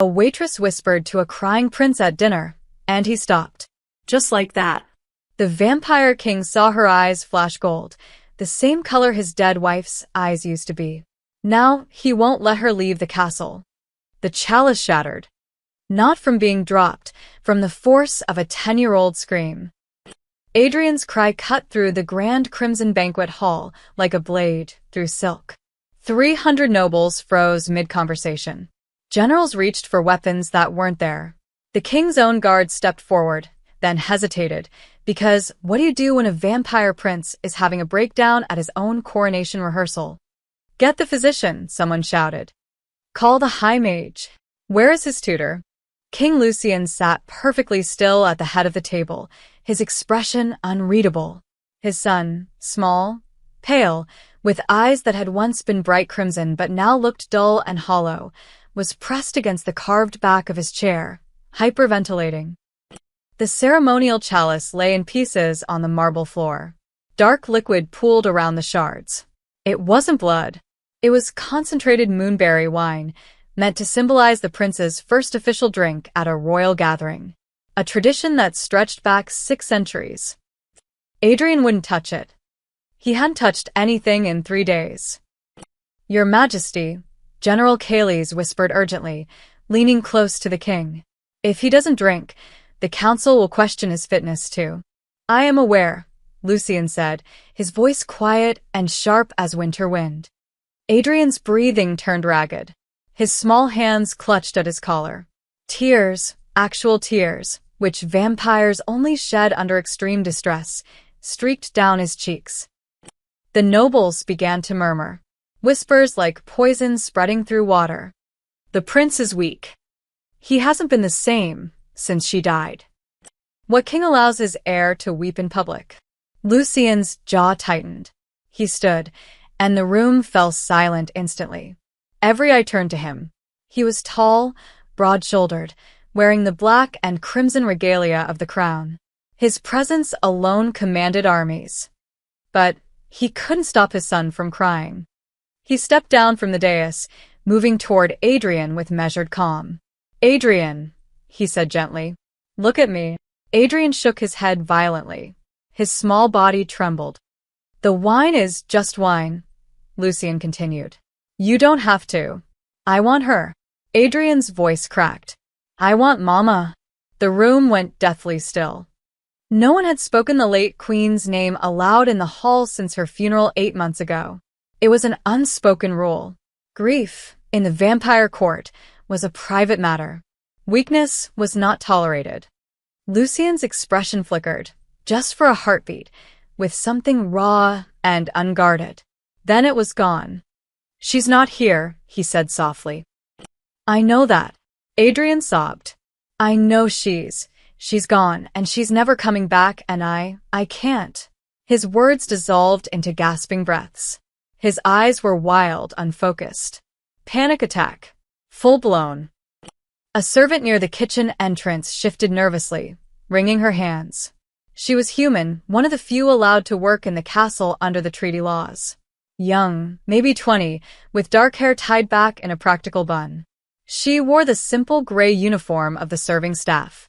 A waitress whispered to a crying prince at dinner, and he stopped. Just like that. The vampire king saw her eyes flash gold, the same color his dead wife's eyes used to be. Now, he won't let her leave the castle. The chalice shattered. Not from being dropped, from the force of a 10-year-old scream. Adrian's cry cut through the grand crimson banquet hall like a blade through silk. 300 nobles froze mid-conversation. Generals reached for weapons that weren't there. The king's own guard stepped forward, then hesitated, because what do you do when a vampire prince is having a breakdown at his own coronation rehearsal? Get the physician, someone shouted. Call the high mage. Where is his tutor? King Lucian sat perfectly still at the head of the table, his expression unreadable. His son, small, pale, with eyes that had once been bright crimson but now looked dull and hollow, was pressed against the carved back of his chair, hyperventilating. The ceremonial chalice lay in pieces on the marble floor. Dark liquid pooled around the shards. It wasn't blood. It was concentrated moonberry wine, meant to symbolize the prince's first official drink at a royal gathering. A tradition that stretched back 6 centuries. Adrian wouldn't touch it. He hadn't touched anything in 3 days. Your Majesty, General Kales whispered urgently, leaning close to the king. If he doesn't drink, the council will question his fitness too. I am aware, Lucian said, his voice quiet and sharp as winter wind. Adrian's breathing turned ragged. His small hands clutched at his collar. Tears, actual tears, which vampires only shed under extreme distress, streaked down his cheeks. The nobles began to murmur, whispers like poison spreading through water. The prince is weak. He hasn't been the same since she died. What king allows his heir to weep in public? Lucian's jaw tightened. He stood, and the room fell silent instantly. Every eye turned to him. He was tall, broad-shouldered, wearing the black and crimson regalia of the crown. His presence alone commanded armies. But he couldn't stop his son from crying. He stepped down from the dais, moving toward Adrian with measured calm. Adrian, he said gently, look at me. Adrian shook his head violently. His small body trembled. The wine is just wine, Lucian continued. You don't have to. I want her. Adrian's voice cracked. I want Mama. The room went deathly still. No one had spoken the late queen's name aloud in the hall since her funeral 8 months ago. It was an unspoken rule. Grief, in the vampire court, was a private matter. Weakness was not tolerated. Lucian's expression flickered, just for a heartbeat, with something raw and unguarded. Then it was gone. She's not here, he said softly. I know that. Adrian sobbed. I know she's gone, and she's never coming back, and I can't. His words dissolved into gasping breaths. His eyes were wild, unfocused. Panic attack. Full-blown. A servant near the kitchen entrance shifted nervously, wringing her hands. She was human, one of the few allowed to work in the castle under the treaty laws. Young, maybe 20, with dark hair tied back in a practical bun. She wore the simple gray uniform of the serving staff.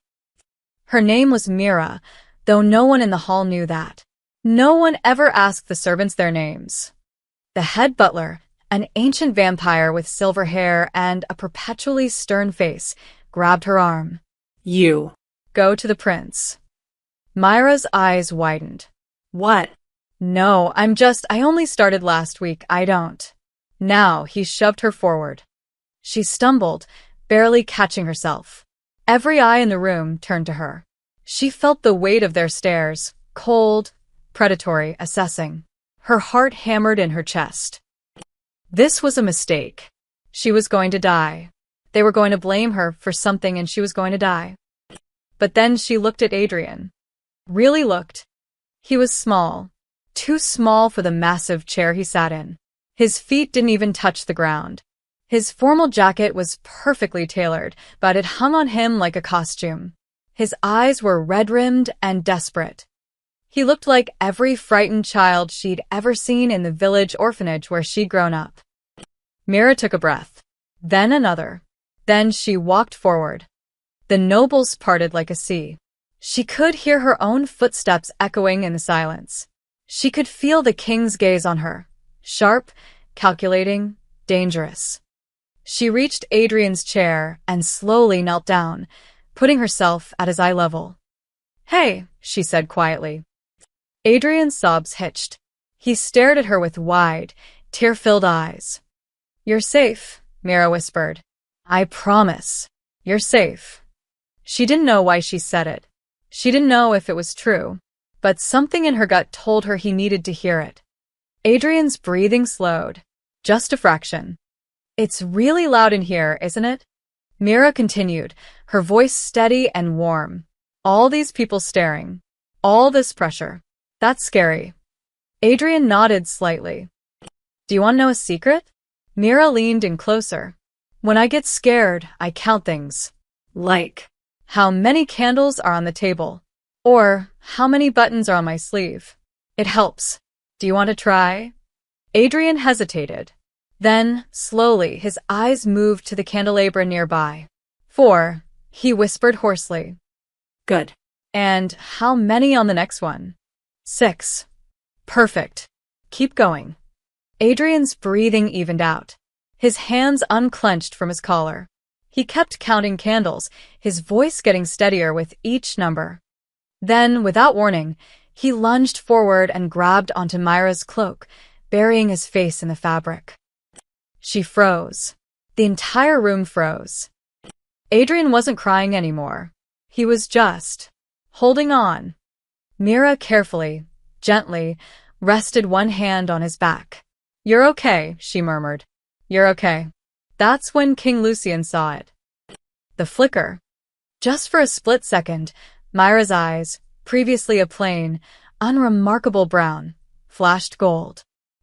Her name was Mira, though no one in the hall knew that. No one ever asked the servants their names. The head butler, an ancient vampire with silver hair and a perpetually stern face, grabbed her arm. You. Go to the prince. Myra's eyes widened. What? No, I only started last week, I don't. Now, he shoved her forward. She stumbled, barely catching herself. Every eye in the room turned to her. She felt the weight of their stares, cold, predatory, assessing. Her heart hammered in her chest. This was a mistake. She was going to die. They were going to blame her for something and she was going to die. But then she looked at Adrian. Really looked. He was small. Too small for the massive chair he sat in. His feet didn't even touch the ground. His formal jacket was perfectly tailored, but it hung on him like a costume. His eyes were red-rimmed and desperate. He looked like every frightened child she'd ever seen in the village orphanage where she'd grown up. Mira took a breath. Then another. Then she walked forward. The nobles parted like a sea. She could hear her own footsteps echoing in the silence. She could feel the king's gaze on her. Sharp, calculating, dangerous. She reached Adrian's chair and slowly knelt down, putting herself at his eye level. "Hey," she said quietly. Adrian's sobs hitched. He stared at her with wide, tear-filled eyes. "You're safe," Mira whispered. "I promise. You're safe." She didn't know why she said it. She didn't know if it was true, but something in her gut told her he needed to hear it. Adrian's breathing slowed, just a fraction. "It's really loud in here, isn't it?" Mira continued, her voice steady and warm. "All these people staring. All this pressure. That's scary." Adrian nodded slightly. "Do you want to know a secret?" Mira leaned in closer. "When I get scared, I count things. Like how many candles are on the table, or how many buttons are on my sleeve. It helps. Do you want to try?" Adrian hesitated. Then, slowly, his eyes moved to the candelabra nearby. "4," he whispered hoarsely. Good. "And how many on the next one?" "6. "Perfect. Keep going." Adrian's breathing evened out. His hands unclenched from his collar. He kept counting candles, his voice getting steadier with each number. Then, without warning, he lunged forward and grabbed onto Myra's cloak, burying his face in the fabric. She froze. The entire room froze. Adrian wasn't crying anymore. He was just holding on. Mira carefully, gently, rested one hand on his back. "You're okay," she murmured. "You're okay." That's when King Lucian saw it. The flicker. Just for a split second, Myra's eyes, previously a plain, unremarkable brown, flashed gold.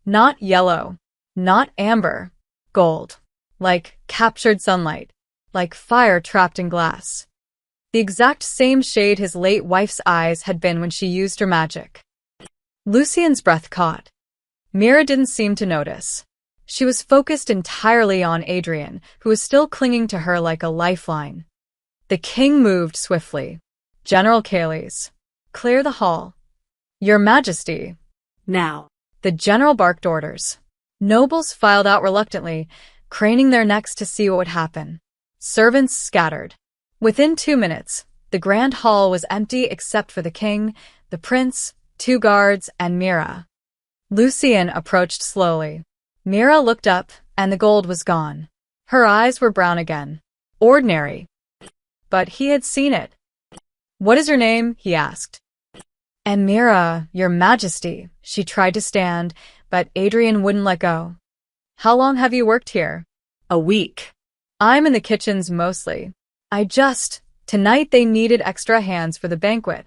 Not yellow, not amber, gold. Like captured sunlight, like fire trapped in glass. The exact same shade his late wife's eyes had been when she used her magic. Lucian's breath caught. Mira didn't seem to notice. She was focused entirely on Adrian, who was still clinging to her like a lifeline. The king moved swiftly. "General Kales, clear the hall." "Your Majesty." Now. The general barked orders. Nobles filed out reluctantly, craning their necks to see what would happen. Servants scattered. Within 2 minutes, the grand hall was empty except for the king, the prince, 2 guards, and Mira. Lucian approached slowly. Mira looked up, and the gold was gone. Her eyes were brown again. Ordinary. But he had seen it. "What is your name?" he asked. "And Mira, your Majesty." She tried to stand, but Adrian wouldn't let go. "How long have you worked here?" A week. "I'm in the kitchens mostly. Tonight they needed extra hands for the banquet."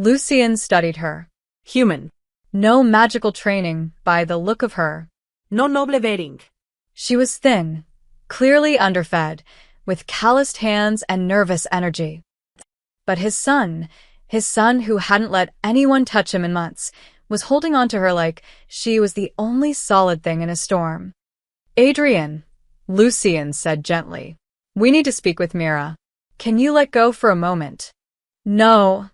Lucian studied her. Human. No magical training, by the look of her. No noble wedding. She was thin, clearly underfed, with calloused hands and nervous energy. But his son who hadn't let anyone touch him in months, was holding on to her like she was the only solid thing in a storm. "Adrian," Lucian said gently, "we need to speak with Mira. Can you let go for a moment?" "No,"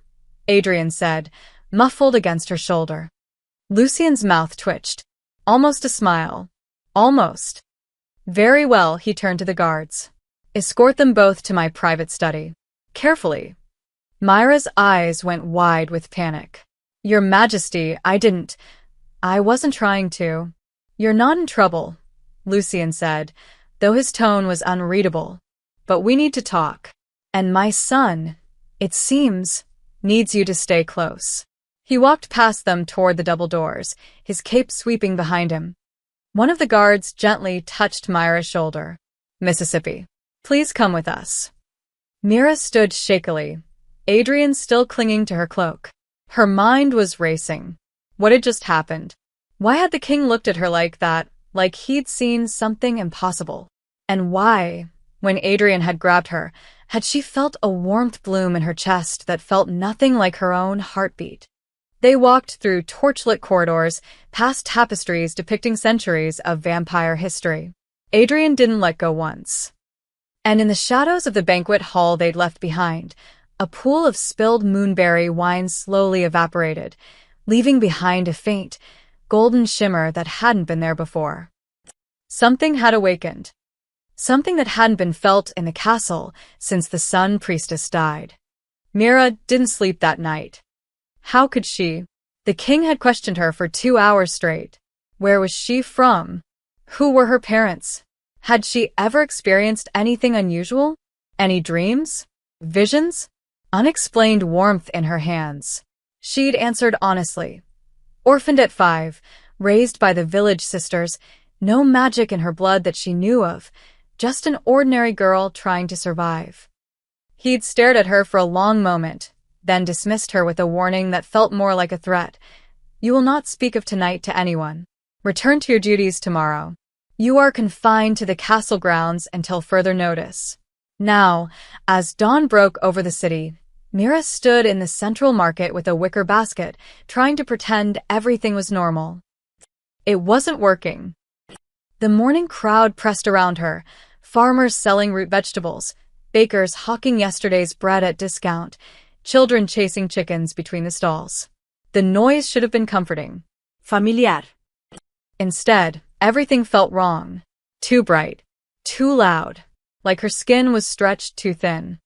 Adrian said, muffled against her shoulder. Lucian's mouth twitched. Almost a smile. Almost. "Very well," he turned to the guards. "Escort them both to my private study. Carefully." Myra's eyes went wide with panic. "Your Majesty, I wasn't trying to." "You're not in trouble," Lucian said, though his tone was unreadable. "But we need to talk. And my son, it seems, needs you to stay close." He walked past them toward the double doors, his cape sweeping behind him. One of the guards gently touched Myra's shoulder. "Mississippi, please come with us." Mira stood shakily, Adrian still clinging to her cloak. Her mind was racing. What had just happened? Why had the king looked at her like that, like he'd seen something impossible? And why, when Adrian had grabbed her, had she felt a warmth bloom in her chest that felt nothing like her own heartbeat? They walked through torchlit corridors, past tapestries depicting centuries of vampire history. Adrian didn't let go once. And in the shadows of the banquet hall they'd left behind, a pool of spilled moonberry wine slowly evaporated, leaving behind a faint, golden shimmer that hadn't been there before. Something had awakened. Something that hadn't been felt in the castle since the Sun Priestess died. Mira didn't sleep that night. How could she? The king had questioned her for 2 hours straight. Where was she from? Who were her parents? Had she ever experienced anything unusual? Any dreams? Visions? Unexplained warmth in her hands. She'd answered honestly. Orphaned at 5, raised by the village sisters, no magic in her blood that she knew of, just an ordinary girl trying to survive. He'd stared at her for a long moment, then dismissed her with a warning that felt more like a threat. You will not speak of tonight to anyone. Return to your duties tomorrow. You are confined to the castle grounds until further notice. Now, as dawn broke over the city, Mira stood in the central market with a wicker basket, trying to pretend everything was normal. It wasn't working. The morning crowd pressed around her, farmers selling root vegetables, bakers hawking yesterday's bread at discount, children chasing chickens between the stalls. The noise should have been comforting. Familiar. Instead, everything felt wrong. Too bright. Too loud. Like her skin was stretched too thin.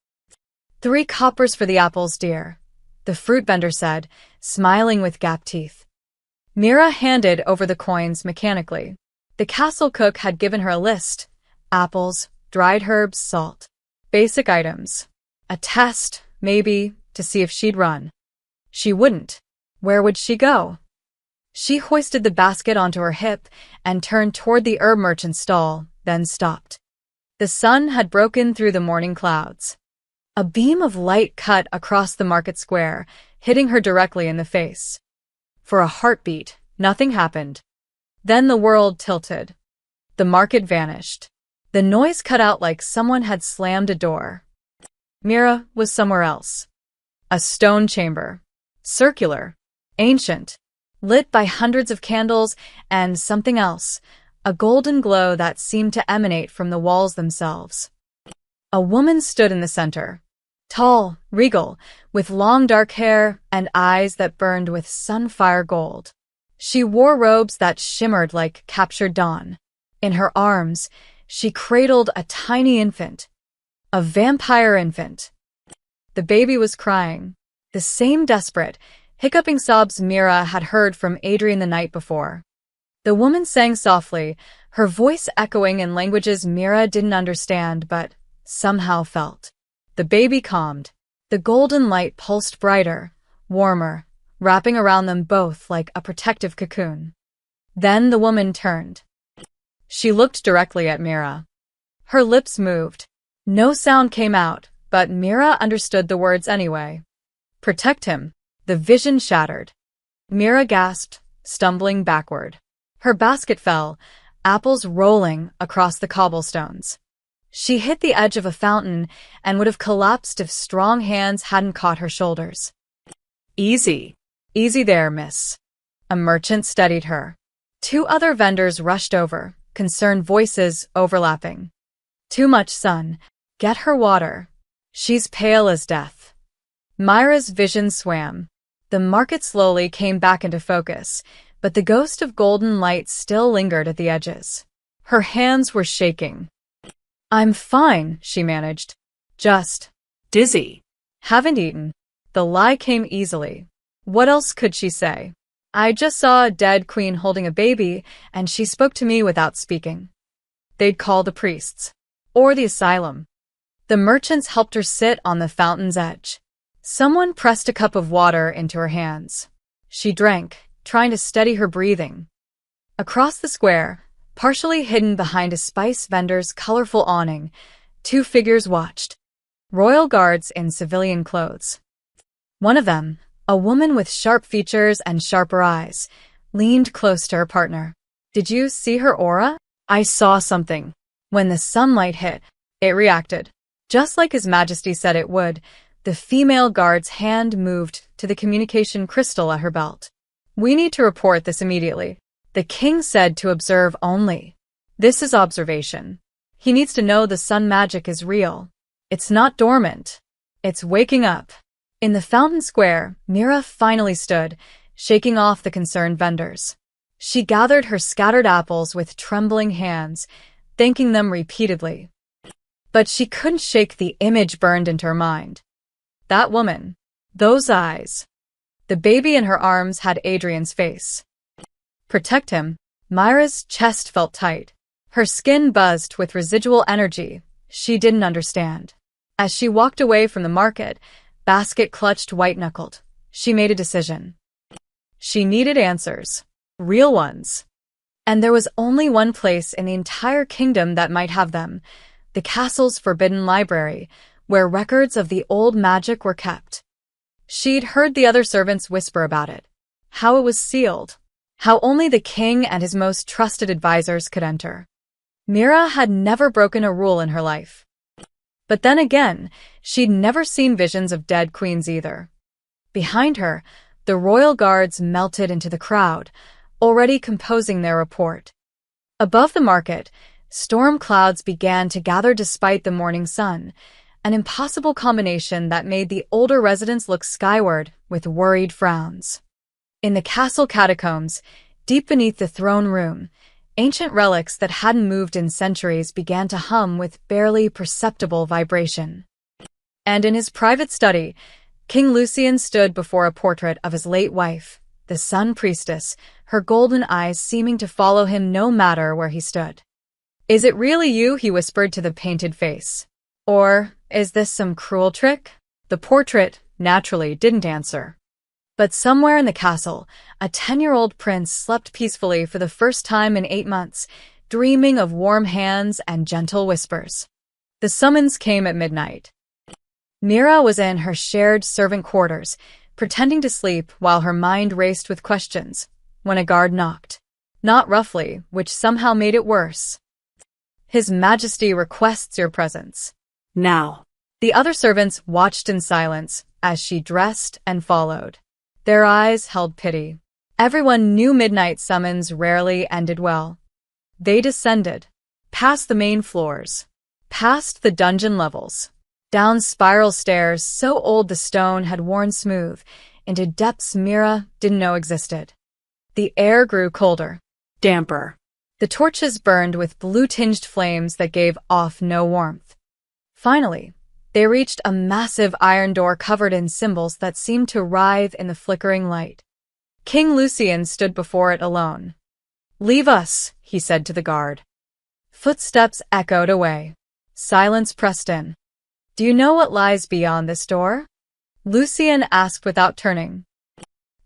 3 coppers for the apples, dear, the fruit vendor said, smiling with gap teeth. Mira handed over the coins mechanically. The castle cook had given her a list. Apples, dried herbs, salt. Basic items. A test, maybe, to see if she'd run. She wouldn't. Where would she go? She hoisted the basket onto her hip and turned toward the herb merchant's stall, then stopped. The sun had broken through the morning clouds. A beam of light cut across the market square, hitting her directly in the face. For a heartbeat, nothing happened. Then the world tilted. The market vanished. The noise cut out like someone had slammed a door. Mira was somewhere else. A stone chamber. Circular. Ancient. Lit by hundreds of candles and something else, a golden glow that seemed to emanate from the walls themselves. A woman stood in the center. Tall, regal, with long dark hair and eyes that burned with sunfire gold. She wore robes that shimmered like captured dawn. In her arms, she cradled a tiny infant. A vampire infant. The baby was crying. The same desperate, hiccuping sobs Mira had heard from Adrian the night before. The woman sang softly, her voice echoing in languages Mira didn't understand but somehow felt. The baby calmed. The golden light pulsed brighter, warmer, wrapping around them both like a protective cocoon. Then the woman turned. She looked directly at Mira. Her lips moved. No sound came out, but Mira understood the words anyway. Protect him. The vision shattered. Mira gasped, stumbling backward. Her basket fell, apples rolling across the cobblestones. She hit the edge of a fountain and would have collapsed if strong hands hadn't caught her shoulders. Easy. Easy there, miss. A merchant steadied her. 2 other vendors rushed over, concerned voices overlapping. Too much sun. Get her water. She's pale as death. Myra's vision swam. The market slowly came back into focus, but the ghost of golden light still lingered at the edges. Her hands were shaking. I'm fine, she managed. Just Dizzy. haven't eaten. The lie came easily. What else could she say? I just saw a dead queen holding a baby, and she spoke to me without speaking. They'd call the priests. Or the asylum. The merchants helped her sit on the fountain's edge. Someone pressed a cup of water into her hands. She drank, trying to steady her breathing. Across the square, partially hidden behind a spice vendor's colorful awning, 2 figures watched. Royal guards in civilian clothes. One of them, a woman with sharp features and sharper eyes, leaned close to her partner. Did you see her aura? I saw something. When the sunlight hit, it reacted. Just like His Majesty said it would, the female guard's hand moved to the communication crystal at her belt. We need to report this immediately. The king said to observe only. This is observation. He needs to know the sun magic is real. It's not dormant. It's waking up. In the fountain square, Mira finally stood, shaking off the concerned vendors. She gathered her scattered apples with trembling hands, thanking them repeatedly. But she couldn't shake the image burned into her mind. That woman. Those eyes. The baby in her arms had Adrian's face. Protect him. Myra's chest felt tight. Her skin buzzed with residual energy she didn't understand. As she walked away from the market, basket clutched white-knuckled, she made a decision. She needed answers. Real ones. And there was only one place in the entire kingdom that might have them, the castle's forbidden library, where records of the old magic were kept. She'd heard the other servants whisper about it, how it was sealed, how only the king and his most trusted advisors could enter. Mira had never broken a rule in her life. But then again, she'd never seen visions of dead queens either. Behind her, the royal guards melted into the crowd, already composing their report. Above the market, storm clouds began to gather despite the morning sun, an impossible combination that made the older residents look skyward with worried frowns. In the castle catacombs, deep beneath the throne room, ancient relics that hadn't moved in centuries began to hum with barely perceptible vibration. And in his private study, King Lucian stood before a portrait of his late wife, the Sun Priestess, her golden eyes seeming to follow him no matter where he stood. "Is it really you?" he whispered to the painted face. "Or is this some cruel trick?" The portrait, naturally, didn't answer. But somewhere in the castle, a 10-year-old prince slept peacefully for the first time in 8 months, dreaming of warm hands and gentle whispers. The summons came at midnight. Mira was in her shared servant quarters, pretending to sleep while her mind raced with questions, when a guard knocked. Not roughly, which somehow made it worse. "His Majesty requests your presence." Now. The other servants watched in silence as she dressed and followed. Their eyes held pity. Everyone knew midnight summons rarely ended well. They descended, past the main floors, past the dungeon levels, down spiral stairs so old the stone had worn smooth, into depths Mira didn't know existed. The air grew colder, Damper. the torches burned with blue-tinged flames that gave off no warmth. Finally, they reached a massive iron door covered in symbols that seemed to writhe in the flickering light. King Lucian stood before it alone. "Leave us," he said to the guard. Footsteps echoed away. Silence pressed in. "Do you know what lies beyond this door?" Lucian asked without turning.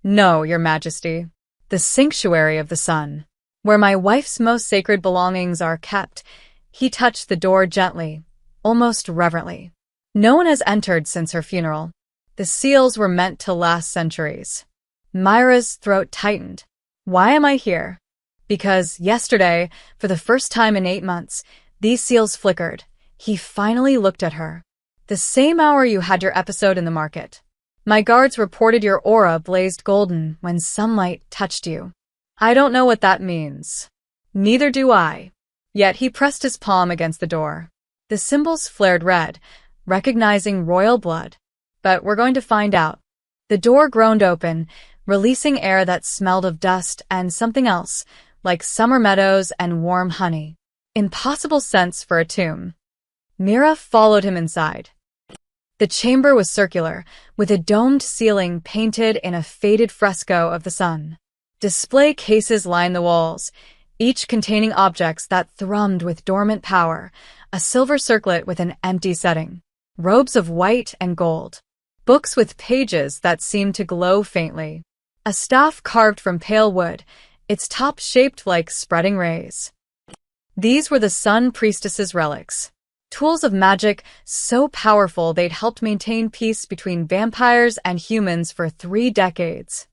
"No, Your Majesty. The sanctuary of the sun, where my wife's most sacred belongings are kept." He touched the door gently, almost reverently. "No one has entered since her funeral. The seals were meant to last centuries." Myra's throat tightened. "Why am I here?" "Because yesterday, for the first time in 8 months, these seals flickered." He finally looked at her. "The same hour you had your episode in the market. My guards reported your aura blazed golden when sunlight touched you. I don't know what that means." "Neither do I." Yet he pressed his palm against the door. The symbols flared red, recognizing royal blood. "But we're going to find out." The door groaned open, releasing air that smelled of dust and something else, like summer meadows and warm honey. Impossible scents for a tomb. Mira followed him inside. The chamber was circular, with a domed ceiling painted in a faded fresco of the sun. Display cases lined the walls, each containing objects that thrummed with dormant power, a silver circlet with an empty setting, robes of white and gold, books with pages that seemed to glow faintly, a staff carved from pale wood, its top shaped like spreading rays. These were the Sun Priestess's relics. Tools of magic so powerful they'd helped maintain peace between vampires and humans for 3 decades.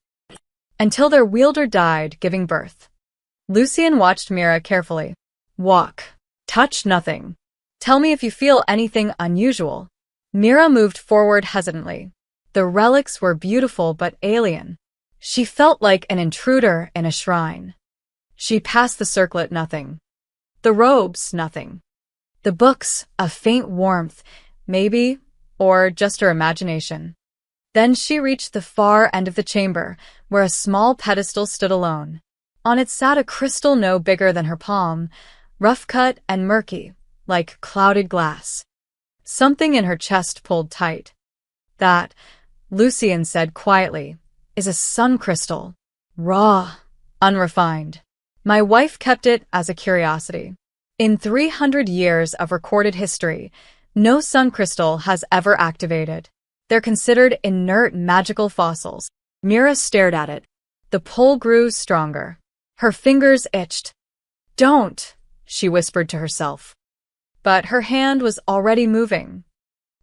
Until their wielder died, giving birth. Lucian watched Mira carefully. "Walk. Touch nothing. Tell me if you feel anything unusual." Mira moved forward hesitantly. The relics were beautiful but alien. She felt like an intruder in a shrine. She passed the circlet, nothing. The robes, nothing. The books, a faint warmth, maybe, or just her imagination. Then she reached the far end of the chamber, where a small pedestal stood alone. On it sat a crystal no bigger than her palm, rough-cut and murky, like clouded glass. Something in her chest pulled tight. That, Lucian said quietly, is a sun crystal. Raw, unrefined. My wife kept it as a curiosity. In 300 years of recorded history, no sun crystal has ever activated. They're considered inert magical fossils. Mira stared at it. The pull grew stronger. Her fingers itched. Don't, she whispered to herself. But her hand was already moving.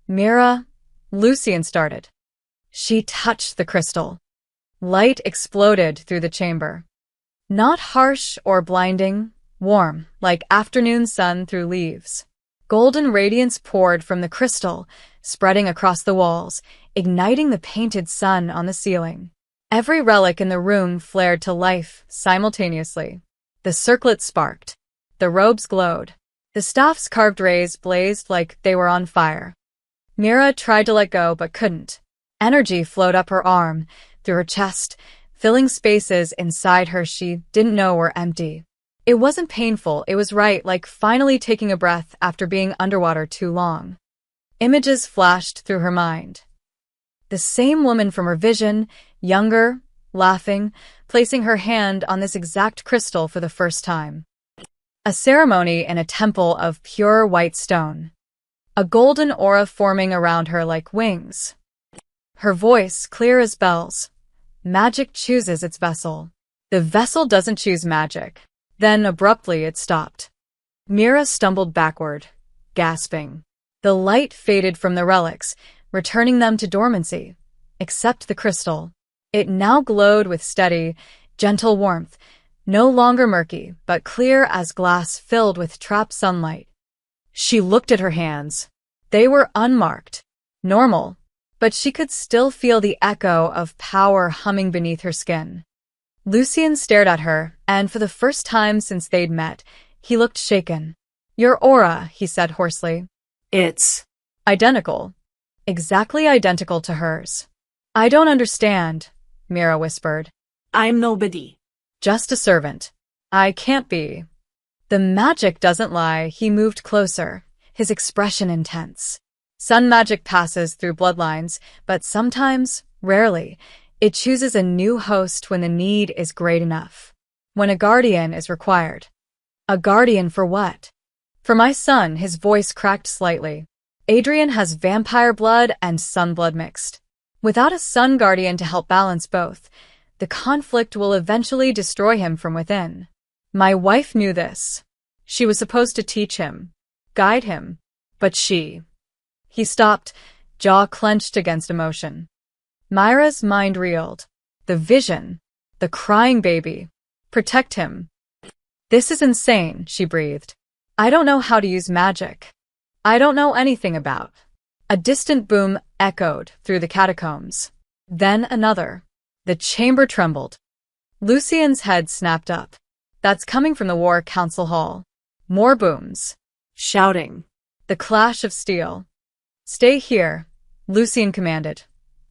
Mira, Lucian started. She touched the crystal. Light exploded through the chamber. Not harsh or blinding, warm, like afternoon sun through leaves. Golden radiance poured from the crystal, spreading across the walls, igniting the painted sun on the ceiling. Every relic in the room flared to life simultaneously. The circlet sparked. The robes glowed. The staff's carved rays blazed like they were on fire. Mira tried to let go but couldn't. Energy flowed up her arm, through her chest, filling spaces inside her she didn't know were empty. It wasn't painful, it was right, like finally taking a breath after being underwater too long. Images flashed through her mind. The same woman from her vision, younger, laughing, placing her hand on this exact crystal for the first time. A ceremony in a temple of pure white stone. A golden aura forming around her like wings. Her voice clear as bells. Magic chooses its vessel. The vessel doesn't choose magic. Then abruptly it stopped. Mira stumbled backward, gasping. The light faded from the relics, returning them to dormancy, except the crystal. It now glowed with steady, gentle warmth, no longer murky, but clear as glass filled with trapped sunlight. She looked at her hands. They were unmarked, normal, but she could still feel the echo of power humming beneath her skin. Lucian stared at her, and for the first time since they'd met, he looked shaken. Your aura, he said hoarsely. It's identical. Exactly identical to hers. I don't understand, Mira whispered. I'm nobody. Just a servant. I can't be. The magic doesn't lie. He moved closer, his expression intense. Sun magic passes through bloodlines, but sometimes, rarely, it chooses a new host when the need is great enough. When a guardian is required. A guardian for what? For my son, his voice cracked slightly. Adrian has vampire blood and sun blood mixed. Without a sun guardian to help balance both, the conflict will eventually destroy him from within. My wife knew this. She was supposed to teach him, guide him, but she... He stopped, jaw clenched against emotion. Myra's mind reeled. The vision. The crying baby. Protect him. This is insane, she breathed. I don't know how to use magic. I don't know anything about. A distant boom echoed through the catacombs. Then another. The chamber trembled. Lucian's head snapped up. That's coming from the War Council Hall. More booms. Shouting. The clash of steel. Stay here, Lucian commanded,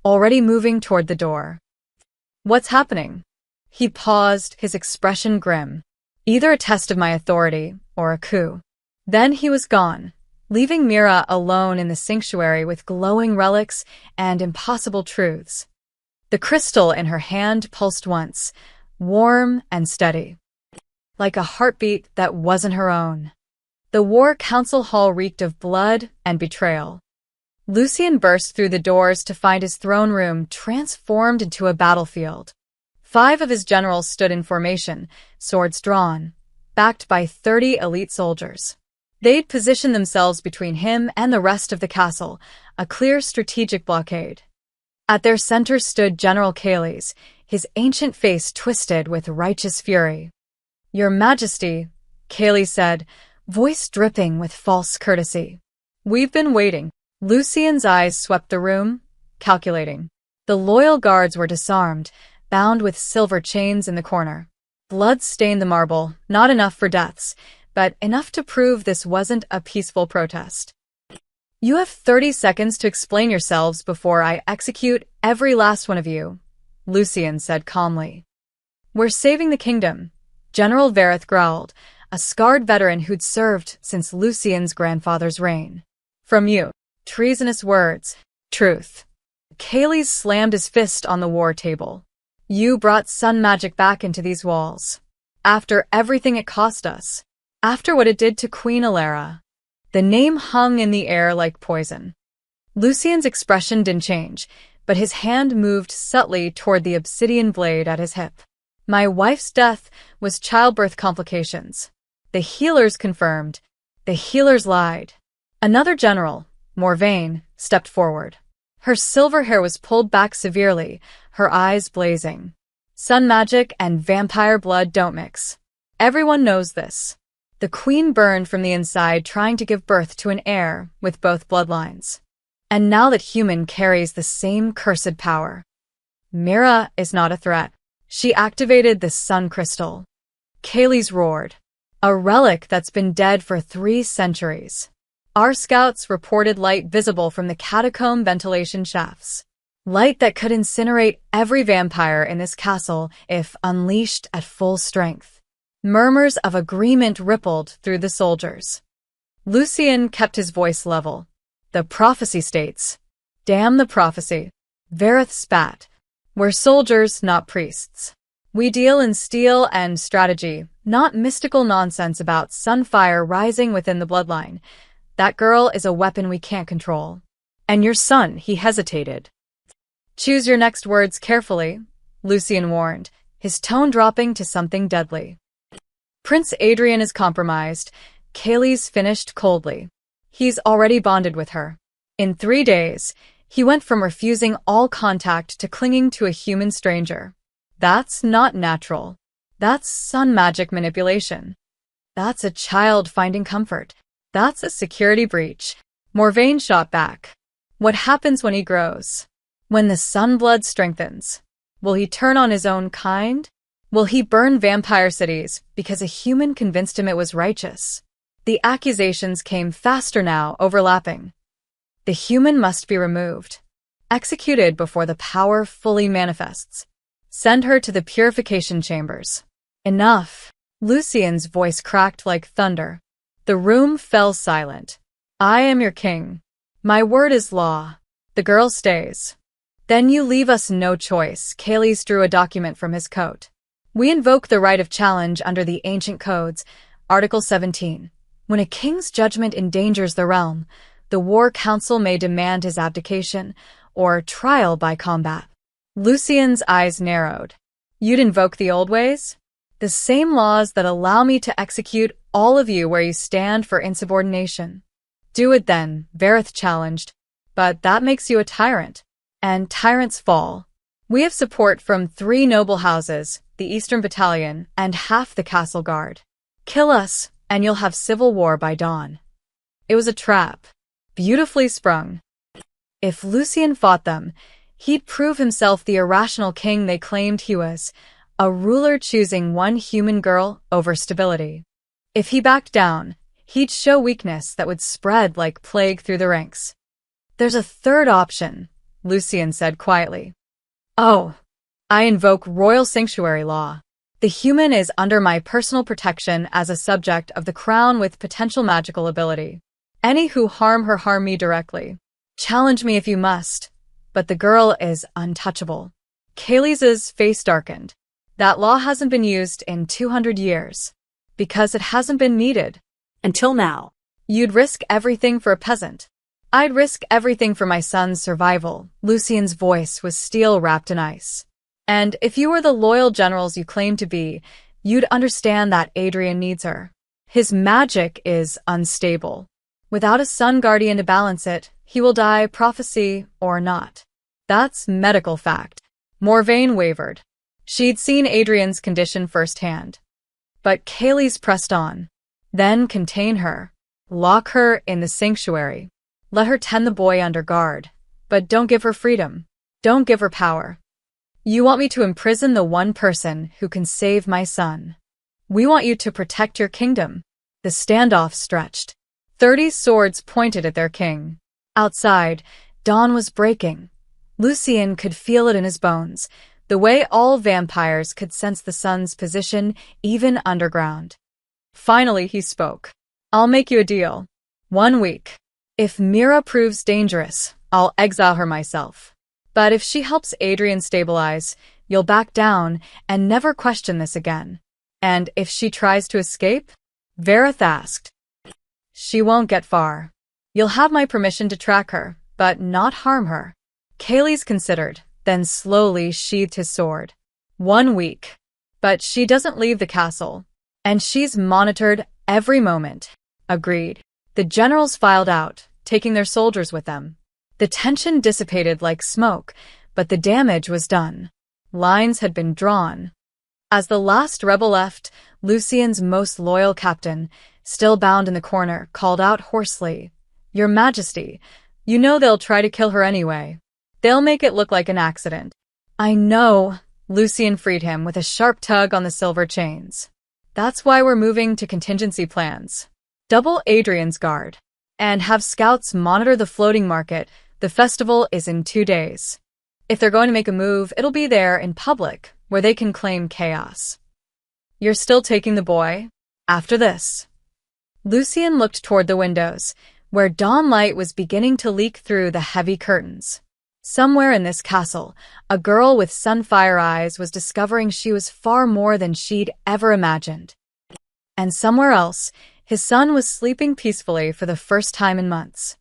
already moving toward the door. What's happening? He paused, his expression grim. Either a test of my authority or a coup. Then he was gone, leaving Mira alone in the sanctuary with glowing relics and impossible truths. The crystal in her hand pulsed once, warm and steady, like a heartbeat that wasn't her own. The War Council Hall reeked of blood and betrayal. Lucian burst through the doors to find his throne room transformed into a battlefield. 5 of his generals stood in formation, swords drawn, backed by 30 elite soldiers. They'd positioned themselves between him and the rest of the castle, a clear strategic blockade. At their center stood General Kales, his ancient face twisted with righteous fury. Your Majesty, Kales said, voice dripping with false courtesy. We've been waiting. Lucian's eyes swept the room, calculating. The loyal guards were disarmed, bound with silver chains in the corner. Blood stained the marble, not enough for deaths, but enough to prove this wasn't a peaceful protest. You have 30 seconds to explain yourselves before I execute every last one of you, Lucian said calmly. We're saving the kingdom, General Vareth growled, a scarred veteran who'd served since Lucian's grandfather's reign. From you, treasonous words, truth. Kayleigh slammed his fist on the war table. You brought sun magic back into these walls. After everything it cost us. After what it did to Queen Alara. The name hung in the air like poison. Lucian's expression didn't change, but his hand moved subtly toward the obsidian blade at his hip. My wife's death was childbirth complications. The healers confirmed. The healers lied. Another general, Morvain, stepped forward. Her silver hair was pulled back severely, her eyes blazing. Sun magic and vampire blood don't mix. Everyone knows this. The queen burned from the inside trying to give birth to an heir with both bloodlines. And now that human carries the same cursed power. Mira is not a threat. She activated the sun crystal. Kayleigh's roared. A relic that's been dead for 3 centuries. Our scouts reported light visible from the catacomb ventilation shafts. Light that could incinerate every vampire in this castle if unleashed at full strength. Murmurs of agreement rippled through the soldiers. Lucian kept his voice level. The prophecy states. Damn the prophecy. Vareth spat. We're soldiers, not priests. We deal in steel and strategy, not mystical nonsense about sunfire rising within the bloodline. That girl is a weapon we can't control. And your son, he hesitated. Choose your next words carefully, Lucian warned, his tone dropping to something deadly. Prince Adrian is compromised, Kayleigh's finished coldly. He's already bonded with her. In 3 days, he went from refusing all contact to clinging to a human stranger. That's not natural. That's sun magic manipulation. That's a child finding comfort. That's a security breach. Morvain shot back. What happens when he grows? When the sun blood strengthens? Will he turn on his own kind? Will he burn vampire cities because a human convinced him it was righteous? The accusations came faster now, overlapping. The human must be removed. Executed before the power fully manifests. Send her to the purification chambers. Enough. Lucian's voice cracked like thunder. The room fell silent. I am your king. My word is law. The girl stays. Then you leave us no choice. Kayleigh drew a document from his coat. We invoke the right of challenge under the ancient codes, Article 17. When a king's judgment endangers the realm, the war council may demand his abdication or trial by combat. Lucian's eyes narrowed. You'd invoke the old ways? The same laws that allow me to execute all of you where you stand for insubordination. Do it then, Vareth challenged. But that makes you a tyrant. And tyrants fall. We have support from 3 noble houses, the Eastern Battalion, and half the castle guard. Kill us, and you'll have civil war by dawn. It was a trap. Beautifully sprung. If Lucian fought them, he'd prove himself the irrational king they claimed he was, a ruler choosing one human girl over stability. If he backed down, he'd show weakness that would spread like plague through the ranks. There's a third option, Lucian said quietly. Oh, I invoke royal sanctuary law. The human is under my personal protection as a subject of the crown with potential magical ability. Any who harm her harm me directly. Challenge me if you must, but the girl is untouchable. Kayleigh's face darkened. That law hasn't been used in 200 years. Because it hasn't been needed. Until now. You'd risk everything for a peasant. I'd risk everything for my son's survival. Lucian's voice was steel wrapped in ice. And if you were the loyal generals you claim to be, you'd understand that Adrian needs her. His magic is unstable. Without a sun guardian to balance it, he will die, prophecy or not. That's medical fact. Morvain wavered. She'd seen Adrian's condition firsthand. But Kayleigh's pressed on. Then contain her. Lock her in the sanctuary. Let her tend the boy under guard. But don't give her freedom. Don't give her power. You want me to imprison the one person who can save my son. We want you to protect your kingdom. The standoff stretched. 30 swords pointed at their king. Outside, dawn was breaking. Lucien could feel it in his bones, the way all vampires could sense the sun's position, even underground. Finally, he spoke. I'll make you a deal. 1 week. If Mira proves dangerous, I'll exile her myself. But if she helps Adrian stabilize, you'll back down and never question this again. And if she tries to escape? Vareth asked. She won't get far. You'll have my permission to track her, but not harm her. Kayleigh considered, then slowly sheathed his sword. 1 week. But she doesn't leave the castle. And she's monitored every moment. Agreed. The generals filed out, taking their soldiers with them. The tension dissipated like smoke, but the damage was done. Lines had been drawn. As the last rebel left, Lucien's most loyal captain, still bound in the corner, called out hoarsely, Your Majesty, you know they'll try to kill her anyway. They'll make it look like an accident. I know, Lucien freed him with a sharp tug on the silver chains. That's why we're moving to contingency plans. Double Adrian's guard. And have scouts monitor the floating market. The festival is in 2 days. If they're going to make a move, it'll be there in public, where they can claim chaos. You're still taking the boy? After this. Lucien looked toward the windows, where dawn light was beginning to leak through the heavy curtains. Somewhere in this castle, a girl with sunfire eyes was discovering she was far more than she'd ever imagined. And somewhere else, his son was sleeping peacefully for the first time in months.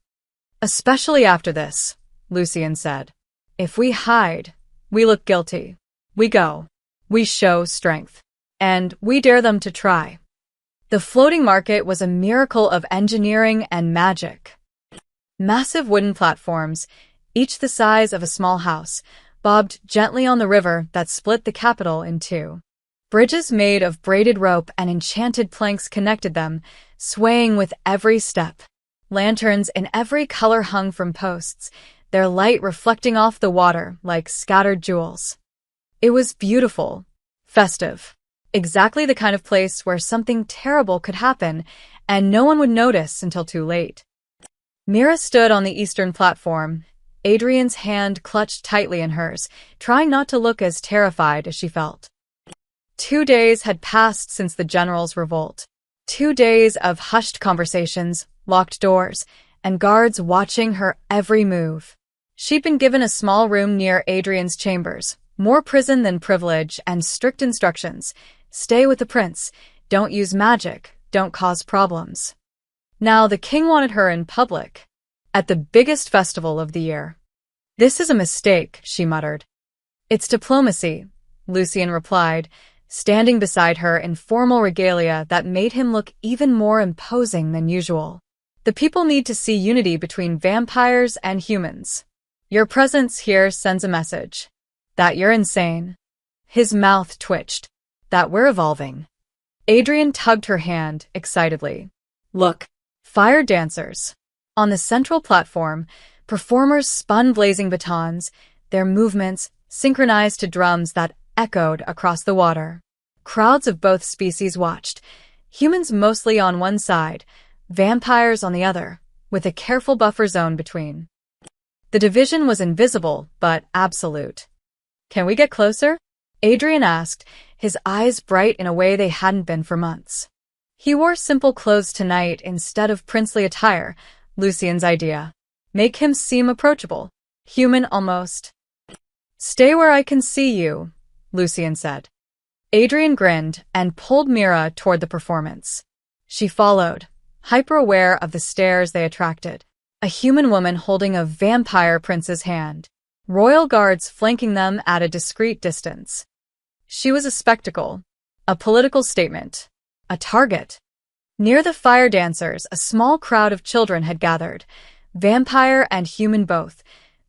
Especially after this, Lucien said. If we hide, we look guilty. We go. We show strength. And we dare them to try. The floating market was a miracle of engineering and magic. Massive wooden platforms, each the size of a small house, bobbed gently on the river that split the capital in two. Bridges made of braided rope and enchanted planks connected them, swaying with every step. Lanterns in every color hung from posts, their light reflecting off the water like scattered jewels. It was beautiful, festive, exactly the kind of place where something terrible could happen and no one would notice until too late. Mira stood on the eastern platform, Adrian's hand clutched tightly in hers, trying not to look as terrified as she felt. 2 days had passed since the general's revolt. 2 days of hushed conversations, locked doors, and guards watching her every move. She'd been given a small room near Adrian's chambers, more prison than privilege, and strict instructions. Stay with the prince, don't use magic, don't cause problems. Now the king wanted her in public, at the biggest festival of the year. This is a mistake, she muttered. It's diplomacy, Lucien replied, standing beside her in formal regalia that made him look even more imposing than usual. The people need to see unity between vampires and humans. Your presence here sends a message. That you're insane. His mouth twitched. That we're evolving. Adrian tugged her hand excitedly. Look. Fire dancers. On the central platform, performers spun blazing batons, their movements synchronized to drums that echoed across the water. Crowds of both species watched, humans mostly on one side, vampires on the other, with a careful buffer zone between. The division was invisible, but absolute. Can we get closer? Adrian asked, his eyes bright in a way they hadn't been for months. He wore simple clothes tonight instead of princely attire, Lucien's idea. Make him seem approachable, human almost. Stay where I can see you, Lucien said. Adrian grinned and pulled Mira toward the performance. She followed, hyper-aware of the stares they attracted. A human woman holding a vampire prince's hand. Royal guards flanking them at a discreet distance. She was a spectacle, a political statement, a target. Near the fire dancers, a small crowd of children had gathered, vampire and human both,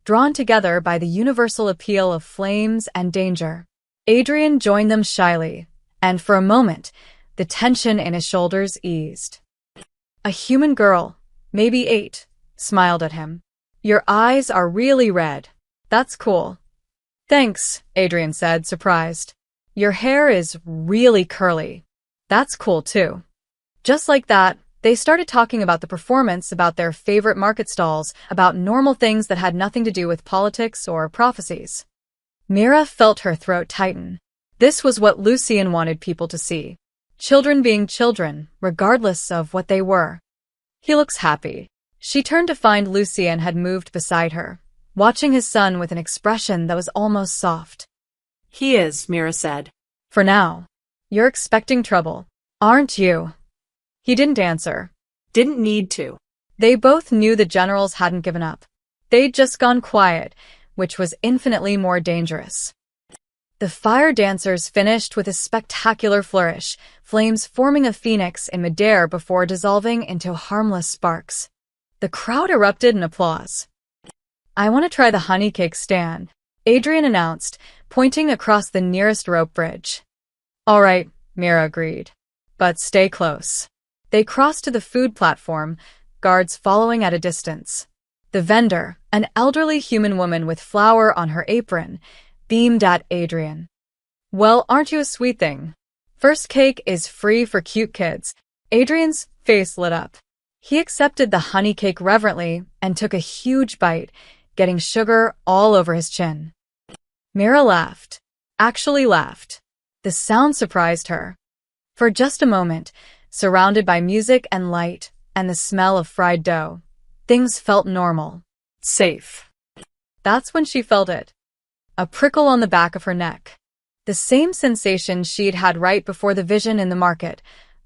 drawn together by the universal appeal of flames and danger. Adrian joined them shyly, and for a moment, the tension in his shoulders eased. A human girl, maybe 8, smiled at him. Your eyes are really red. That's cool. Thanks, Adrian said, surprised. Your hair is really curly. That's cool too. Just like that, they started talking about the performance, about their favorite market stalls, about normal things that had nothing to do with politics or prophecies. Mira felt her throat tighten. This was what Lucien wanted people to see. Children being children, regardless of what they were. He looks happy. She turned to find Lucien had moved beside her, watching his son with an expression that was almost soft. He is, Mira said. For now. You're expecting trouble, aren't you? He didn't answer. Didn't need to. They both knew the generals hadn't given up. They'd just gone quiet, which was infinitely more dangerous. The fire dancers finished with a spectacular flourish, flames forming a phoenix in midair before dissolving into harmless sparks. The crowd erupted in applause. I want to try the honey cake stand, Adrian announced, pointing across the nearest rope bridge. All right, Mira agreed. But stay close. They crossed to the food platform, guards following at a distance. The vendor, an elderly human woman with flour on her apron, beamed at Adrian. Well, aren't you a sweet thing? First cake is free for cute kids. Adrian's face lit up. He accepted the honey cake reverently and took a huge bite, getting sugar all over his chin. Mira laughed. Actually laughed. The sound surprised her. For just a moment, surrounded by music and light and the smell of fried dough, things felt normal. Safe. That's when she felt it. A prickle on the back of her neck. The same sensation she'd had right before the vision in the market.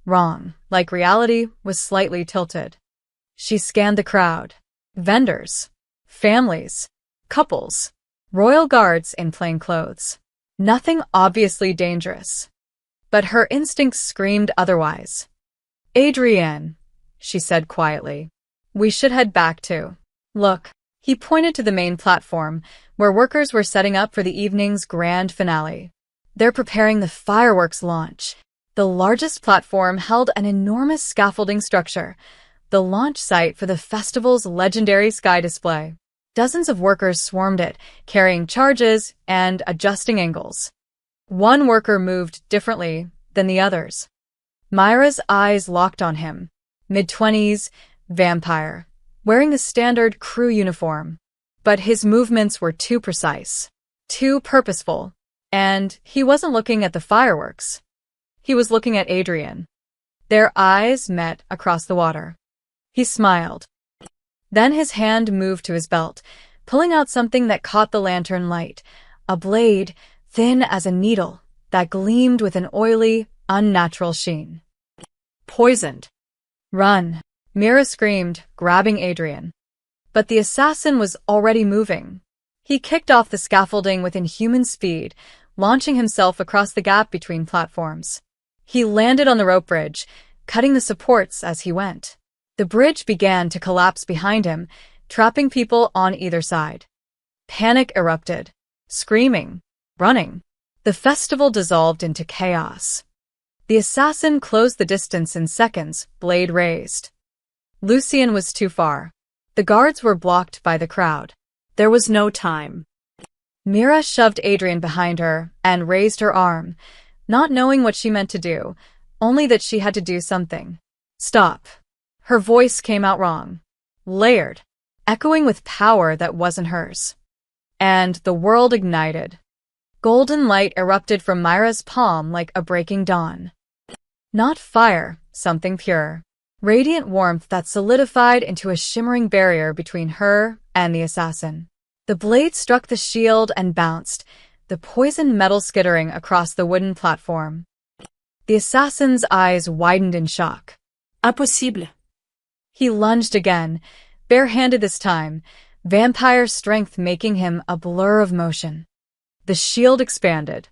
Wrong, like reality was slightly tilted. She scanned the crowd. Vendors. Families. Couples. Royal guards in plain clothes. Nothing obviously dangerous. But her instincts screamed otherwise. Adrienne, she said quietly. We should head back to. Look. He pointed to the main platform, where workers were setting up for the evening's grand finale. They're preparing the fireworks launch. The largest platform held an enormous scaffolding structure, the launch site for the festival's legendary sky display. Dozens of workers swarmed it, carrying charges and adjusting angles. One worker moved differently than the others. Myra's eyes locked on him. Mid-20s, vampire, wearing the standard crew uniform. But his movements were too precise, too purposeful, and he wasn't looking at the fireworks. He was looking at Adrian. Their eyes met across the water. He smiled. Then his hand moved to his belt, pulling out something that caught the lantern light, a blade, thin as a needle, that gleamed with an oily, unnatural sheen. Poisoned. Run, Mira screamed, grabbing Adrian. But the assassin was already moving. He kicked off the scaffolding with inhuman speed, launching himself across the gap between platforms. He landed on the rope bridge, cutting the supports as he went. The bridge began to collapse behind him, trapping people on either side. Panic erupted. Screaming. Running. The festival dissolved into chaos. The assassin closed the distance in seconds, blade raised. Lucien was too far. The guards were blocked by the crowd. There was no time. Mira shoved Adrian behind her and raised her arm, not knowing what she meant to do, only that she had to do something. Stop. Her voice came out wrong. Layered. Echoing with power that wasn't hers. And the world ignited. Golden light erupted from Myra's palm like a breaking dawn. Not fire, something pure. Radiant warmth that solidified into a shimmering barrier between her and the assassin. The blade struck the shield and bounced, the poisoned metal skittering across the wooden platform. The assassin's eyes widened in shock. Impossible. He lunged again, bare-handed this time, vampire strength making him a blur of motion. The shield expanded.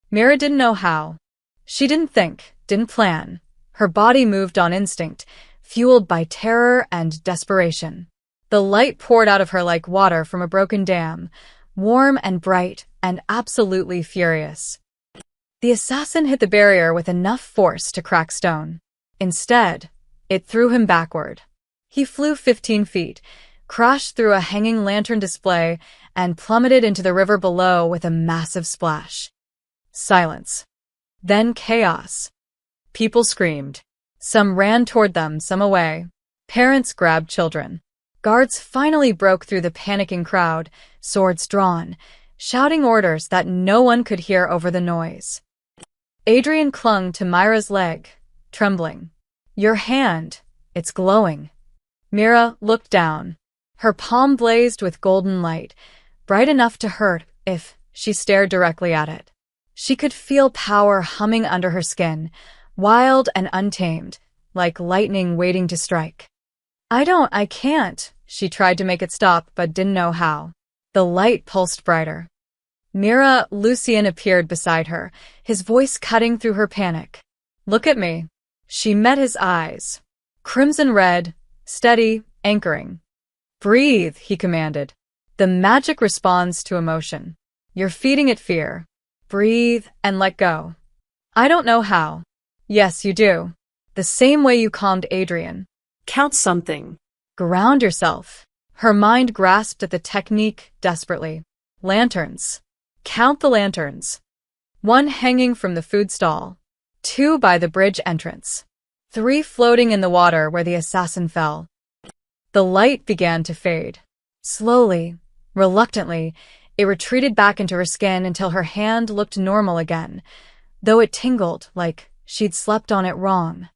Mira didn't know how. She didn't think, didn't plan. Her body moved on instinct, fueled by terror and desperation. The light poured out of her like water from a broken dam, warm and bright and absolutely furious. The assassin hit the barrier with enough force to crack stone. Instead, it threw him backward. He flew 15 feet, crashed through a hanging lantern display, and plummeted into the river below with a massive splash. Silence. Then chaos. People screamed. Some ran toward them, some away. Parents grabbed children. Guards finally broke through the panicking crowd, swords drawn, shouting orders that no one could hear over the noise. Adrian clung to Myra's leg, trembling. Your hand, it's glowing. Mira looked down. Her palm blazed with golden light, bright enough to hurt if she stared directly at it. She could feel power humming under her skin, wild and untamed, like lightning waiting to strike. I can't. She tried to make it stop, but didn't know how. The light pulsed brighter. Lucien appeared beside her, his voice cutting through her panic. Look at me. She met his eyes. Crimson red, steady, anchoring. Breathe, he commanded. The magic responds to emotion. You're feeding it fear. Breathe and let go. I don't know how. Yes, you do. The same way you calmed Adrian. Count something. Ground yourself. Her mind grasped at the technique desperately. Lanterns. Count the lanterns. 1 hanging from the food stall. 2 by the bridge entrance. 3 floating in the water where the assassin fell. The light began to fade. Slowly, reluctantly, it retreated back into her skin until her hand looked normal again, though it tingled like she'd slept on it wrong.